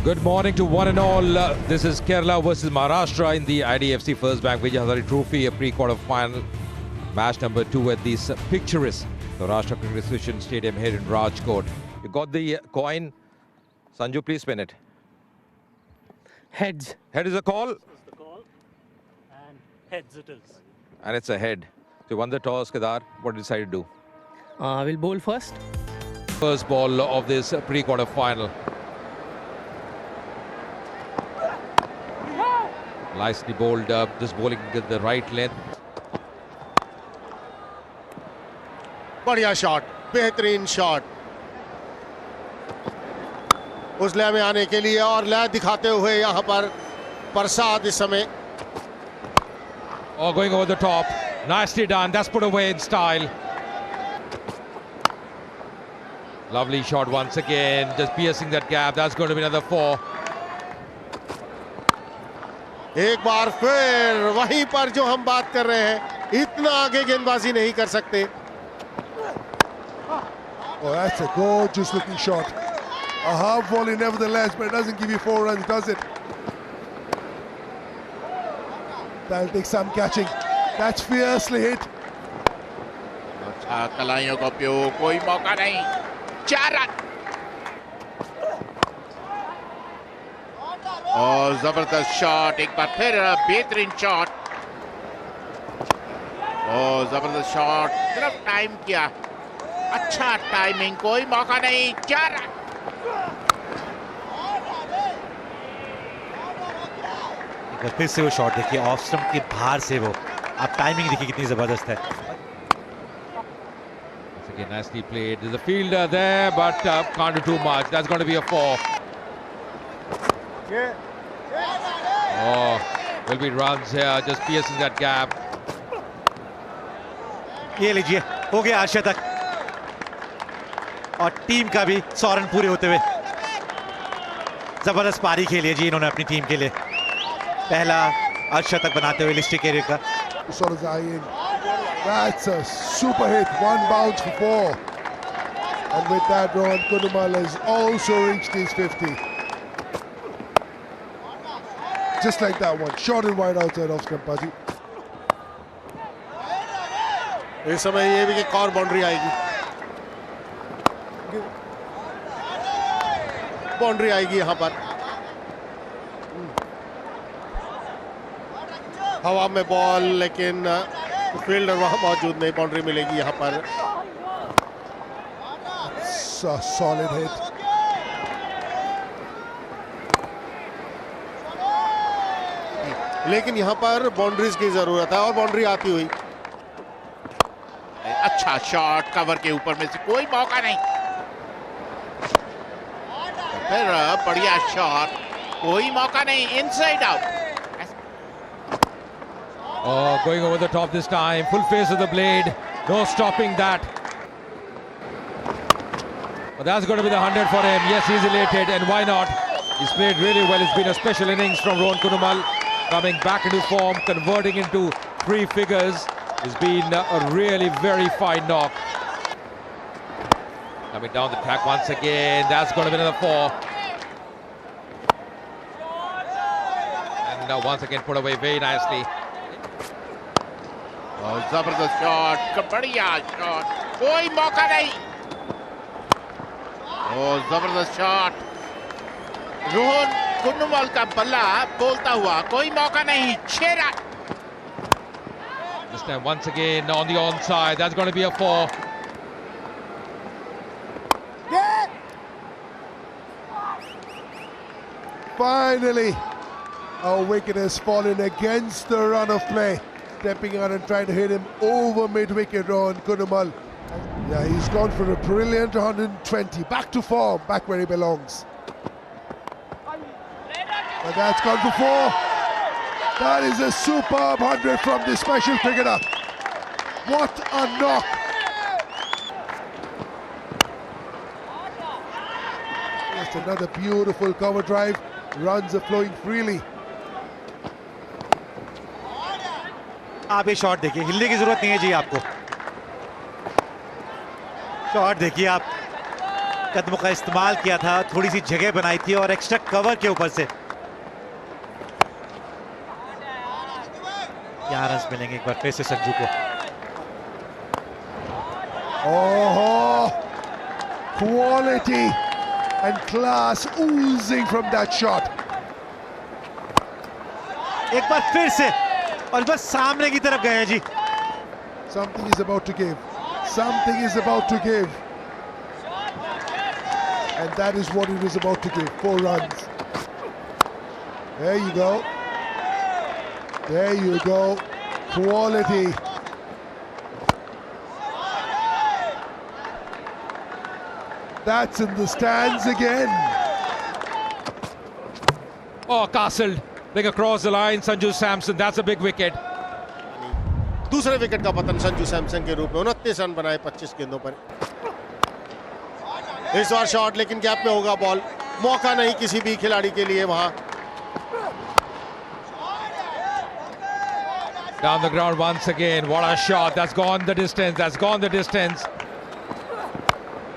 Good morning to one and all. This is Kerala versus Maharashtra in the IDFC First Bank Vijay Hazare Trophy, a pre-quarter final. Match number 2 at this picturesque Maharashtra Cricket Association Stadium here in Rajkot. You got the coin. Sanju, please spin it. Heads. Head is a call. This is the call. And heads it is. And it's a head. So you won the toss, Kedar. What did you decide to do? We'll bowl first. First ball of this pre-quarter final. Nicely bowled up, just bowling at the right length. बढ़िया shot, बेहतरीन shot उस लय में आने के लिए और लय दिखाते हुए यहाँ पर प्रसाद इस समय. Oh, going over the top. Nicely done. That's put away in style. Lovely shot once again, just piercing that gap. That's going to be another 4. एक बार फिर वहीं पर जो हम बात कर रहे हैं, इतना आगे गेंदबाजी नहीं कर सकते. Oh, that's a gorgeous looking shot. A half volley nevertheless, but it doesn't give you 4 runs, does it? That'll take some catching. That's fiercely hit. अच्छा कलाइयों का उपयोग, कोई मौका नहीं. 4 रन. और जबरदस्त शॉट, एक बार फिर बेहतरीन शॉट. और जबरदस्त शॉट, सिर्फ टाइम किया. अच्छा टाइमिंग, कोई मौका नहीं. 4 रन. फिर से वो शॉट देखिए, ऑफ स्टंप के बाहर से वो. आप टाइमिंग देखिए कितनी जबरदस्त है. Again, nicely played. There's a fielder there, but can't do too much. That's going to be a 4. Oh, will be runs here, just piercing that gap. ये लीजिए, हो गया अर्शतक. और टीम का भी 100 रन पूरे होते हुए. जबरदस्त पारी खेली है जी इन्होंने अपनी टीम के लिए. पहला अर्शतक बनाते हुए लिस्टी कैरियर का. That's a super hit. 1 bounce for 4. And with that, Rohan Kunumal has also reached his 50. Just like that one. Short and wide outside off stump, Paji. इस समय ये भी एक और बाउंड्री आएगी. बाउंड्री आएगी यहाँ पर. हवा में बॉल, लेकिन फील्डर वहां मौजूद नहीं. बाउंड्री मिलेगी यहाँ पर. It's a solid hit. लेकिन यहाँ पर बाउंड्रीज की जरूरत है और बाउंड्री आती हुई. अच्छा शॉट, कवर के ऊपर में से कोई मौका नहीं. फिर बढ़िया शॉट, कोई मौका नहीं. Inside out. Oh, going over the top this time. Full face of the blade. No stopping that. But that's going to be the 100 for him. Yes, he's elated, and why not? He's played really well. It's been a special innings from Rohan Kunumal. Coming back into form, converting into 3 figures. It's been a really very fine knock. Coming down the track once again. That's going to be another 4. And now once again put away very nicely. और जबरदस्त shot, बढ़िया shot, कोई मौका नहीं. और जबरदस्त shot. Rohan कुनुमल का बल्ला बोलता हुआ, कोई मौका नहीं. 6 run. This time once again on the onside. That's going to be a 4. Finally, our wicket has fallen against the run of play. Stepping out and trying to hit him over mid-wicket, Rohan Kunumal. Yeah, he's gone for a brilliant 120. Back to form, back where he belongs. But that's gone for 4. That is a superb 100 from this special cricketer. What a knock. Just another beautiful cover drive. Runs are flowing freely. आप ये shot देखिए, हिलने की जरूरत नहीं है जी आपको. Shot देखिए आप. कदमों का इस्तेमाल किया था, थोड़ी सी जगह बनाई थी और एक्स्ट्रा कवर के ऊपर से 11 रन मिलेंगे एक बार फिर से संजू को। Oh, quality and class oozing from that shot. एक बार फिर से और बस सामने की तरफ गए हैं जी। Something is about to give. Something is about to give. And that is what it was about to give. 4 runs. There you go. There you go. Quality. That's in the stands again. Oh, castled. Like across the line, Sanju Samson. That's a big wicket. दूसरे wicket का पतन संजू सैमसन के रूप में 29 run बनाए 25 गेंदों पर। इस बार शॉट लेकिन गैप में होगा बॉल, मौका नहीं किसी भी खिलाड़ी के लिए वहां। Down the ground once again. What a shot. That's gone the distance. That's gone the distance.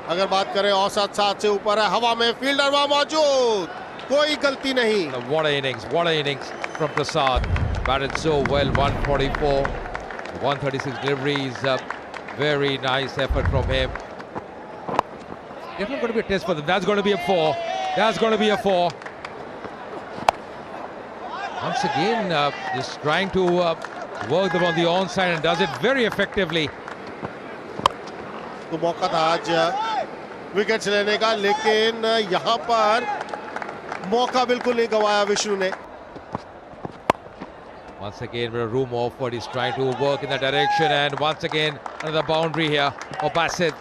अगर बात करें औसत 7 से ऊपर है, हवा में फील्डर वहां मौजूद, कोई गलती नहीं। What an innings. What an innings from Prasad. Batted so well. 144. 136 deliveries. Very nice effort from him. Definitely going to be a test for them. That's going to be a 4. That's going to be a 4. Once again, just trying to work them on the onside and does it very effectively. तो मौका था आज wickets लेने का, लेकिन यहां पर मौका बिल्कुल नहीं गवाया विष्णु ने। Once again, with a room offered, he's trying to work in that direction, and once again, another boundary here for Bassett.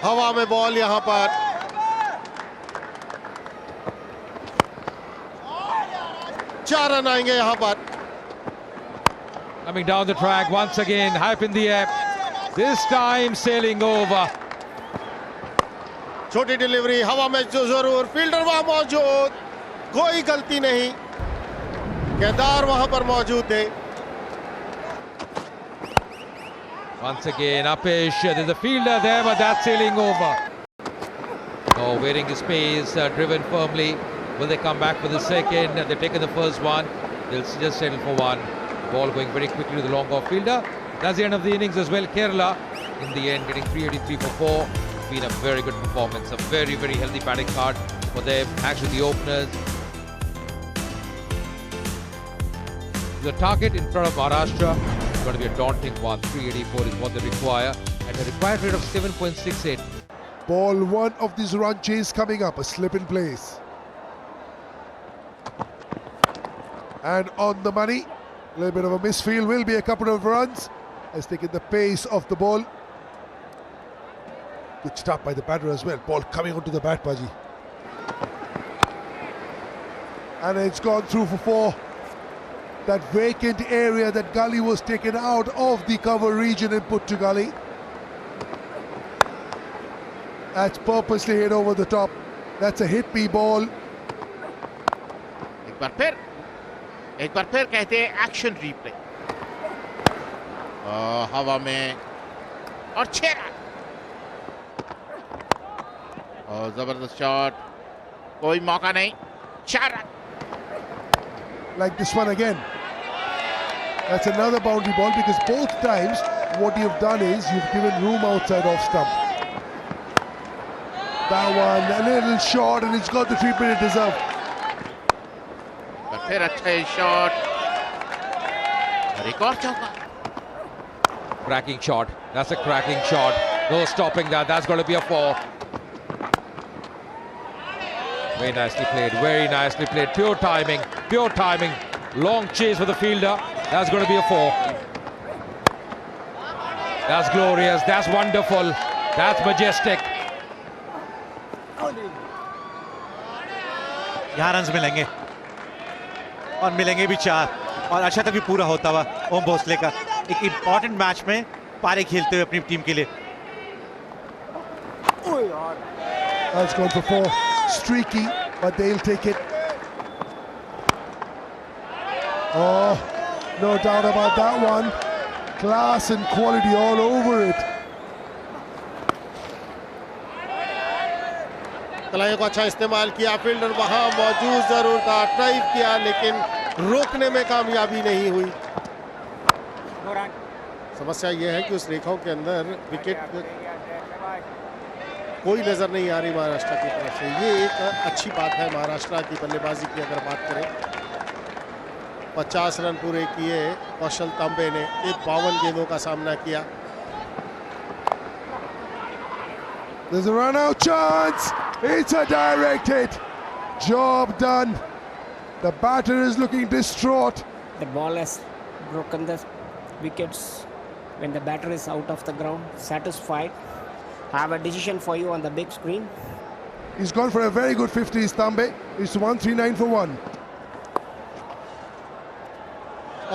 हवा में बॉल यहां पर, चार रन आएंगे यहां पर। Coming down the track once again, hype in the air. This time sailing over. छोटी delivery हवा में जो जरूर, फील्डर वहां मौजूद, कोई गलती नहीं, केदार वहां पर मौजूद थे। Once again, Apish, there's a fielder there, but that's sailing over. Oh, waiting his pace, driven firmly. Will they come back for the second? They've taken the first one. They'll just settle for one. Ball going very quickly to the long off fielder. That's the end of the innings as well. Kerala, in the end, getting 383 for 4. It's been a very good performance. A very, very healthy batting card for them. Actually, the openers. The target in front of Maharashtra is going to be a daunting one. 384 is what they require at a required rate of 7.68. Ball 1 of this run chase coming up, a slip in place. And on the money, a little bit of a misfield, will be a couple of runs. Has taken the pace of the ball. Good stop by the batter as well. Ball coming onto the bat, Paji. And it's gone through for 4. That vacant area, that gully was taken out of the cover region and put to gully. That's purposely hit over the top. That's a hit me ball. एक बार फिर कहते हैं action replay. हवा में और 6 run. और जबरदस्त shot, कोई मौका नहीं, 4 run. Like this one again. That's another boundary ball, because both times what you've done is you've given room outside off stump. That one a little short, and it's got the treatment it deserved. फिर अच्छा shot और एक और चौका। Cracking shot. That's a cracking shot. No stopping that. That's going to be a 4. Very nicely played. Very nicely played. Pure timing. Pure timing. Long chase for the fielder. That's going to be a 4. That's glorious. That's wonderful. That's majestic. यहाँ run मिलेंगे और मिलेंगे भी 4, और अच्छा तक भी पूरा होता हुआ ओम भोसले का एक इंपॉर्टेंट मैच में पारी खेलते हुए अपनी टीम के लिए। That's gone for 4. Streaky, but they'll take it. Oh, no doubt about that one. Class and quality all over it. कलाइयों को अच्छा इस्तेमाल किया, फील्डर वहां मौजूद जरूर था, ड्राइव किया लेकिन रोकने में कामयाबी नहीं हुई। समस्या यह है कि उस रेखाओं के अंदर विकेट कोई नजर नहीं आ रही महाराष्ट्र की तरफ से। ये एक अच्छी बात है महाराष्ट्र की बल्लेबाजी की अगर बात करें। 50 रन पूरे किए कौशल तांबे ने, 52 गेंदों का सामना किया। There's a run out chance. It's a direct hit. Job done. The batter is looking distraught. The ball has broken the wickets when the batter is out of the ground. Satisfied. I have a decision for you on the big screen. He's gone for a very good 50s, Tambe. It's 139 for 1.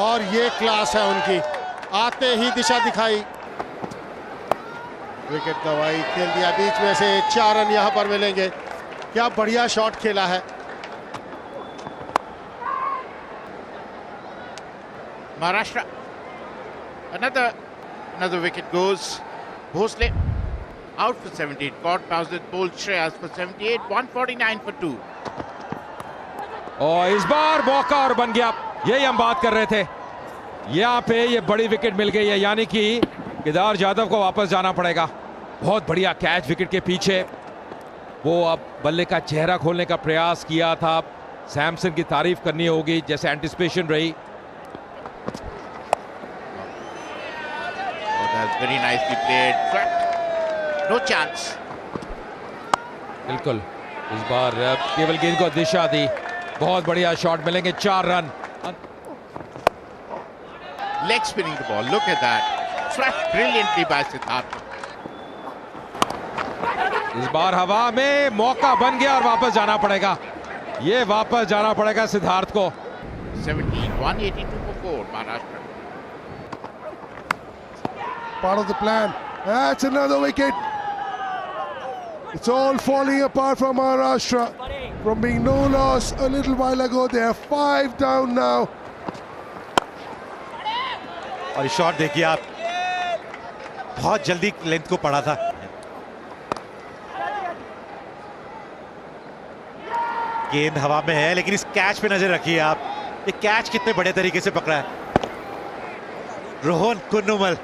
और ये class है उनकी, आते ही दिशा दिखाई, wicket गंवाई, खेल दिया बीच में से। 4 रन यहां पर मिलेंगे। क्या बढ़िया शॉट खेला है Maharashtra. Another wicket goes. Bhosle out for 17. Caught Bowsett bowled Shreyas for 78. 149 for 2. और इस बार मौका और बन गया, यही हम बात कर रहे थे। यहाँ पे ये बड़ी विकेट मिल गई है, यानी कि केदार जाधव को वापस जाना पड़ेगा। बहुत बढ़िया कैच विकेट के पीछे, वो अब बल्ले का चेहरा खोलने का प्रयास किया था। सैमसन की तारीफ करनी होगी, जैसे एंटिसिपेशन रही। Oh, that's very nicely played. Swept. No chance. बिल्कुल, इस बार केवल गेंद को दिशा दी। बहुत बढ़िया शॉट मिलेंगे, 4 run. Leg spinning the ball. Look at that. Swept brilliantly by Siddharth. इस बार हवा में मौका बन गया और वापस जाना पड़ेगा। ये वापस जाना पड़ेगा सिद्धार्थ को। 17. 182 for 4. Maharashtra. Part of the plan. That's another wicket. It's all falling apart from Maharashtra. From being no loss a little while ago, they are 5 down now. और ये शॉट देखिए आप, बहुत जल्दी लेंथ को पड़ा था। गेंद हवा में है, लेकिन इस कैच पे नजर रखिए आप, ये कैच कितने बड़े तरीके से पकड़ा है। रोहन कुन्नुमल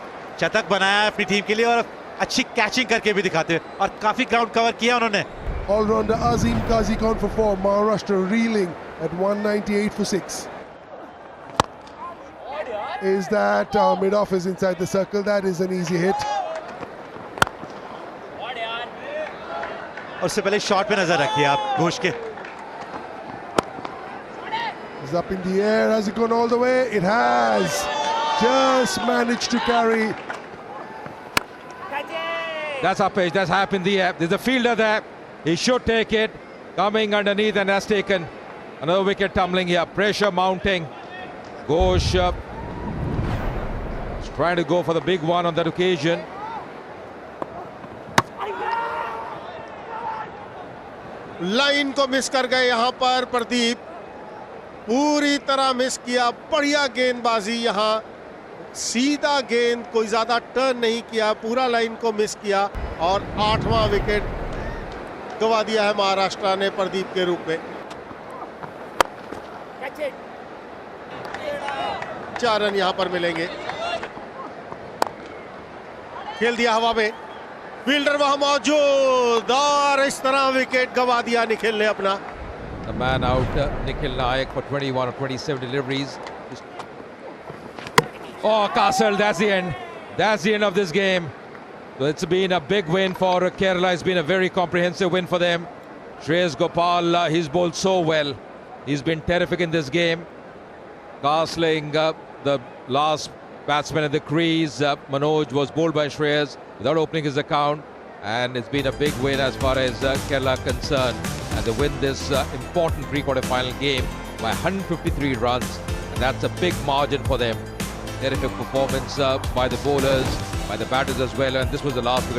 शतक बनाया अपनी टीम के लिए और अच्छी कैचिंग करके भी दिखाते हैं, और काफी ग्राउंड कवर किया उन्होंने। All-rounder Azim Kazi gone for 4. Maharashtra reeling at 198 for 6. Is that mid-off is inside the circle? That is an easy hit. और उससे पहले शॉट पे नजर रखिए आप घोष के। It's up in the air. Has it gone all the way? It has. Just managed to carry. That's our pitch. That's happened in the air. There's a fielder there. He should take it. Coming underneath and has taken another wicket tumbling here. Pressure mounting. Ghosh trying to go for the big one on that occasion. Line को miss कर गए यहां पर प्रदीप, पूरी तरह miss किया। बढ़िया गेंदबाजी, यहां सीधा गेंद, कोई ज्यादा टर्न नहीं किया, पूरा लाइन को मिस किया और 8वां विकेट गवा दिया है महाराष्ट्र ने प्रदीप के रूप में। 4 रन यहां पर मिलेंगे। खेल दिया हवा में, फील्डर वहां मौजूद और इस तरह विकेट गवा दिया निखिल ने अपना। The man out, Nikhil Nayak, for 21 or 27 deliveries. Oh, Castle, that's the end. That's the end of this game. So it's been a big win for Kerala. It's been a very comprehensive win for them. Shreyas Gopal, he's bowled so well. He's been terrific in this game. Castling, the last batsman at the crease. Manoj was bowled by Shreyas without opening his account. And it's been a big win as far as Kerala concerned. And they win this important pre-quarter final game by 153 runs. And that's a big margin for them. Terrific performance by the bowlers, by the batters as well. And this was the last wicket